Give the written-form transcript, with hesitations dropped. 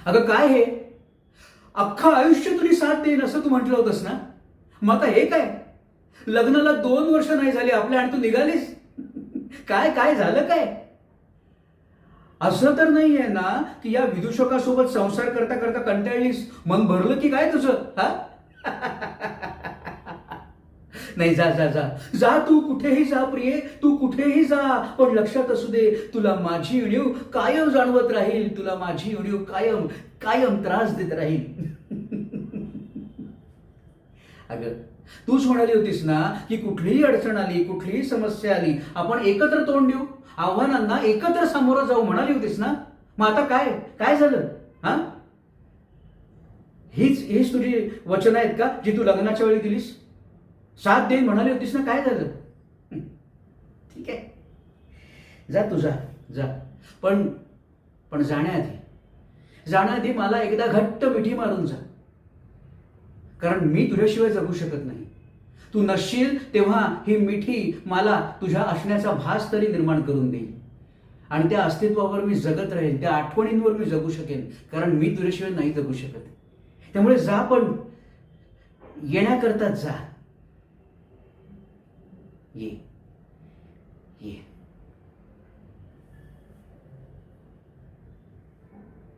अगं काय हे, अख्खं आयुष्य तुला साथ देईन असं तू म्हटलं होतंस ना. मग आता हे काय, लग्नाला 2 वर्ष नाही झाली आपल्या आणि तू निघालीस. काय काय झालं काय. असं तर नाहीये ना की या विदूषकासोबत संसार करता करता कंटाळलीस, मन भरलं की काय तुझं. हा नाही, जा जा जा जा, तू कुठेही जा प्रिये, तू कुठेही जा, पण लक्षात असू दे, तुला माझी उणीव कायम जाणवत राहील, तुला माझी उणीव कायम कायम त्रास देत राहील. अगं तूच म्हणाली होतीस ना की कुठलीही अडचण आली, कुठलीही समस्या आली, आपण एकत्र तोंड देऊ, आव्हानांना एकत्र सामोरं जाऊ म्हणाली होतीस ना. मग आता काय काय झालं. हा हीच हीच तुझी वचन आहेत का जी तू लग्नाच्या वेळी दिलीस. साथ देईन म्हणाली होतीस ना, काय झालं. ठीक आहे, जा तू, जा जा, पण पण जाण्याआधी मला एकदा घट्ट मिठी मारून जा, कारण मी तुझ्याशिवाय जगू शकत नाही. तू नसशील तेव्हा ही मिठी मला तुझ्या असण्याचा भास तरी निर्माण करून देईल, आणि त्या अस्तित्वावर मी जगत राहीन, त्या आठवणींवर मी जगू शकेन, कारण मी तुझ्याशिवाय नाही जगू शकत. त्यामुळे जा, पण येण्याकरता जा. ये ये.